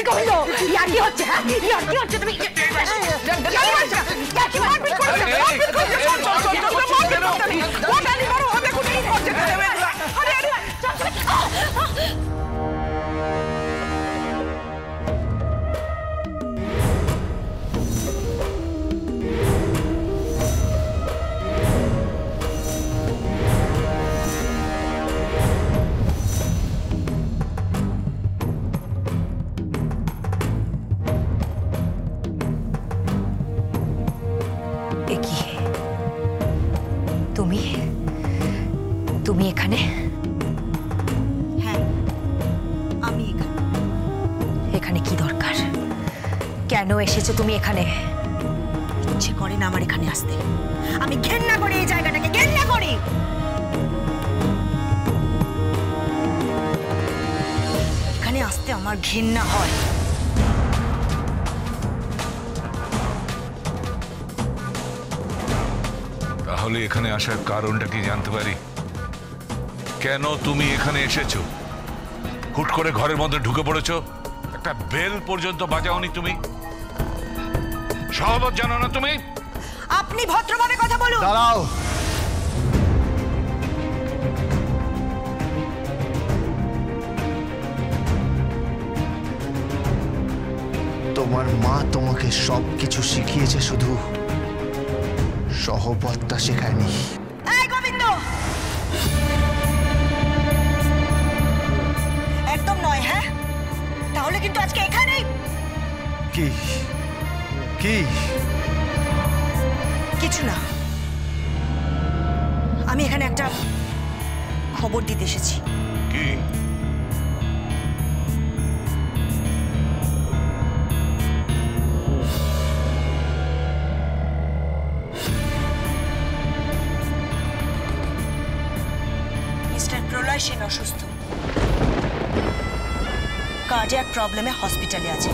গোবিন্দ ইয়ার কি হচ্ছে? হ্যাঁ ইয়ার কি হচ্ছে? তুমি তুমি এখানে? হ্যাঁ আমি এখানে। এখানে কি দরকার? কেন এসেছো তুমি এখানে? ইচ্ছে করে না আমার এখানে আসতে। আমি ঘেন্না করি এই জায়গাটাকে, ঘেন্না করি। এখানে আসতে আমার ঘেন্না হয়। তাহলে এখানে আসার কারণটা কি জানতে পারি? কেন তুমি এখানে এসেছো? হুট করে ঘরের মধ্যে ঢুকে পড়েছো, একটা বেল পর্যন্ত বাজাওনি তুমি? সহবত জানো না তুমি? আপনি ভদ্রভাবে কথা বলুন। দাঁড়াও। তোমার মা তোমাকে সবকিছু শিখিয়েছে, শুধু সহবতটা শেখায়নি। এই গোবিন্দ, একদম নয়। হ্যাঁ তাহলে কিন্তু আজকে এখানেই। কি কি? কিছু না, আমি এখানে একটা খবর দিতে এসেছি। কি? প্রলয় সেন অসুস্থ, কার্ডিয়াক প্রবলেমে হসপিটালে আছে।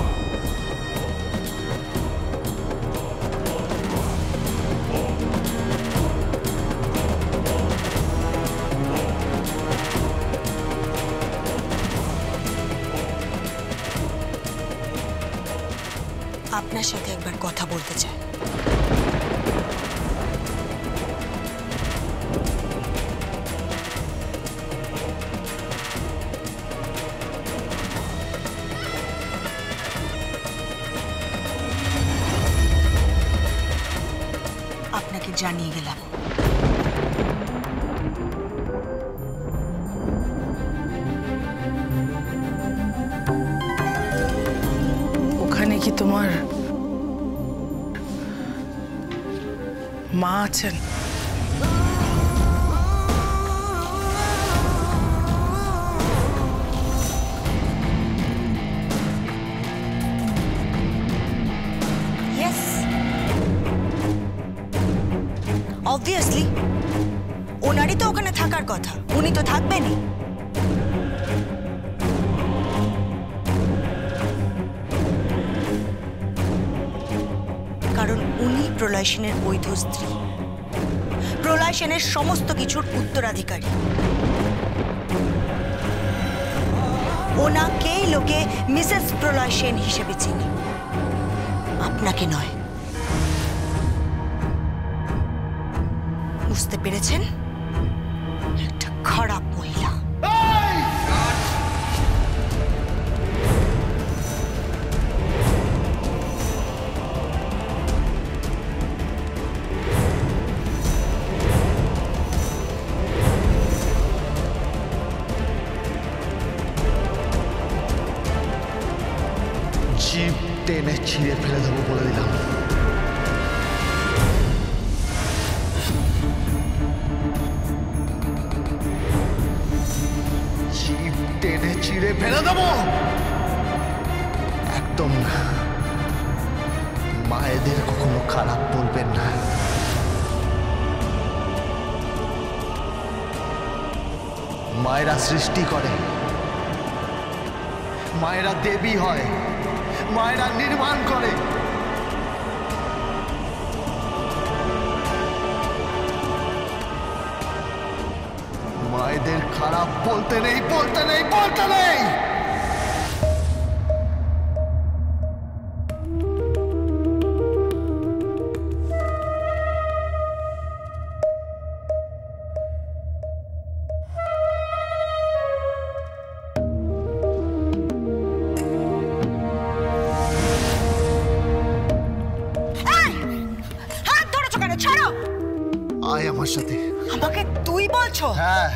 আপনার সাথে একবার কথা বলতে চাই। আপনাকে জানিয়ে গেলাম। ওখানে কি তোমার মা আছেন? অবভিয়াসলি ওনারই তো ওখানে থাকার কথা, উনি তো থাকবেনই। কারণ উনি প্রলয় সেনের বৈধ স্ত্রী, প্রলয় সেনের সমস্ত কিছুর উত্তরাধিকারী। ওনাকেই লোকে মিসেস প্রলয় সেন হিসেবে চিনি, আপনাকে নয়। বুঝতে পেরেছেন? একটা খারাপ মহিলা। জিভ টেনে ছিঁড়ে ফেলে দেবো বলে দিলাম। জিভ টেনে ছিঁড়ে ফেলে দেবো। একদম না, মায়েদের কখনো খারাপ বলবেন না। মায়েরা সৃষ্টি করে, মায়েরা দেবী হয়, মায়েরা নির্মাণ করে। মায়েদের খারাপ বলতে নেই, বলতে নেই, বলতে নেই। আয় আমার সাথে। আমাকে তুই বলছো? হ্যাঁ,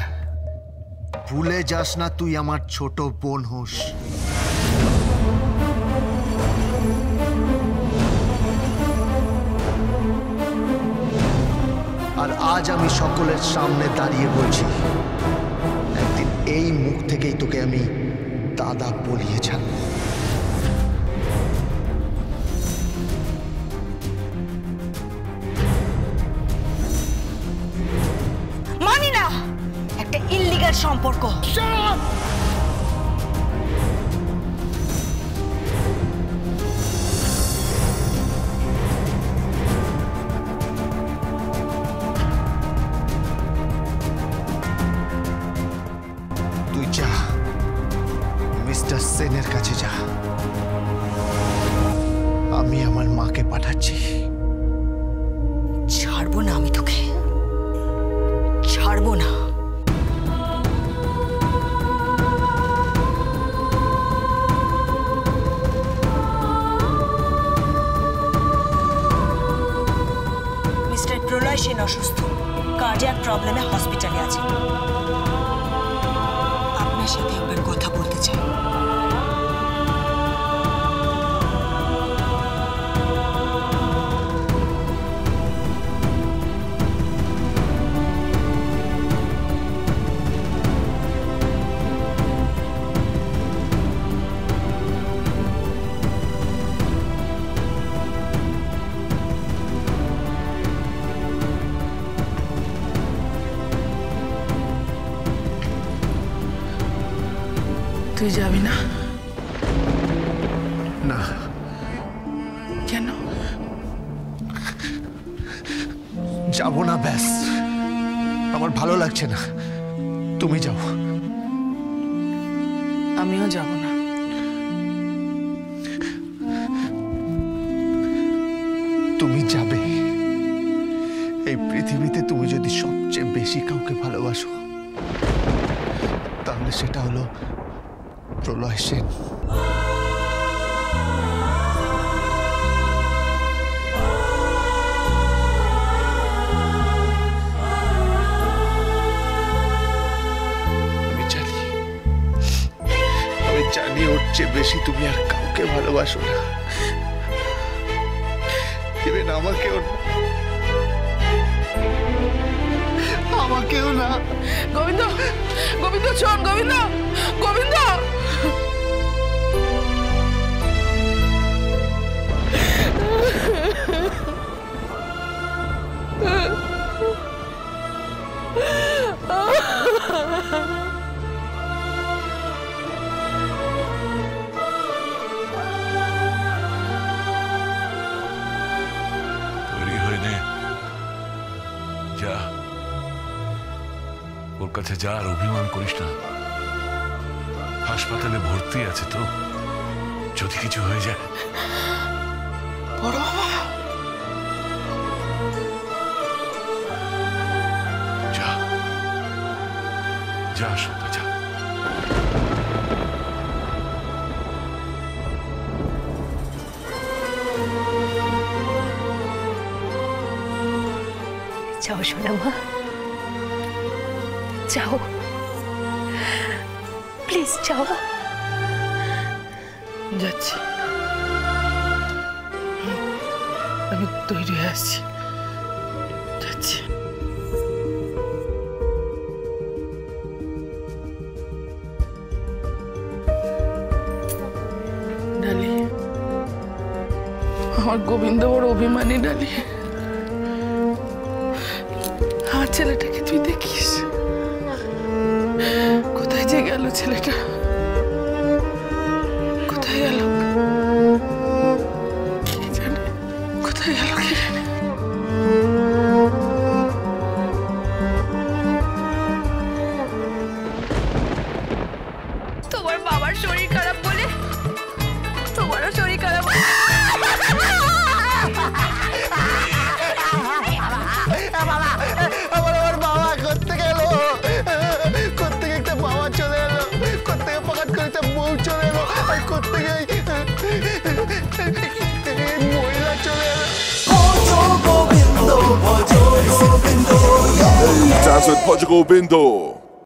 ভুলে যাস না তুই আমার ছোট বোন হোস। আর আজ আমি সকলের সামনে দাঁড়িয়ে বলছি, একদিন এই মুখ থেকেই তোকে আমি দাদা বলিয়ে ছাড়ব। মানি না, একটা ইল্লিগাল সম্পর্ক। তুই যা, মিস্টার সেনের কাছে যা, আমি আমার মাকে পাঠাচ্ছি। ছাড়বো না আমি তোকে, ছাড়বো না। মিস্টার প্রলয় সেন অসুস্থ, কার্ডিয়াক প্রবলেমে হসপিটালে আছে। আপনার সাথে একবার কথা বলতে চাই। তুই যাবি না? না। কেন? যাব না, ব্যাস। আমার ভালো লাগছে না, তুমি যাও। আমিও যাব না। তুমি যাবে। এই পৃথিবীতে তুমি যদি সবচেয়ে বেশি কাউকে ভালোবাসো, তাহলে সেটা হলো প্রলয় সেন। আমি জানি ওর চেয়ে বেশি তুমি আর কাউকে ভালোবাসো না, ইভেন আমাকেও না, আমাকেও না। গোবিন্দ, গোবিন্দ শোন, গোবিন্দ, গোবিন্দ। তৈরি হয়ে নে, যা ওর কাছে যা, আর অভিমান করিস না। হাসপাতালে ভর্তি আছে তো, যদি কিছু হয়ে যায়। বড় বাবা, যা যা সোনা, যা। যাও সোনা মা, যাও, প্লিজ যাও। যাচ্ছি, আমি তৈরি হয়ে আসছি, যাচ্ছি। ডালি, আমার গোবিন্দ বড় অভিমানী ডালি। আমার ছেলেটাকে তুই দেখিস, কোথায় যে গেল ছেলেটা, কোথায় গেল কে জানে, কোথায় গেল কে জানে। তোমার বাবার শরীর খারাপ বলে তোমারও শরীর খারাপ। আমার বাবা করতে গেল, করতে গিয়ে একটা বাবা চলে এলো, করতে গিয়ে পকেট করে একটা বউ চলে এলো, আর করতে গিয়ে মহিলা চলে এলো। ভজ গোবিন্দ, ভজ গোবিন্দ। with Bhajagovindo.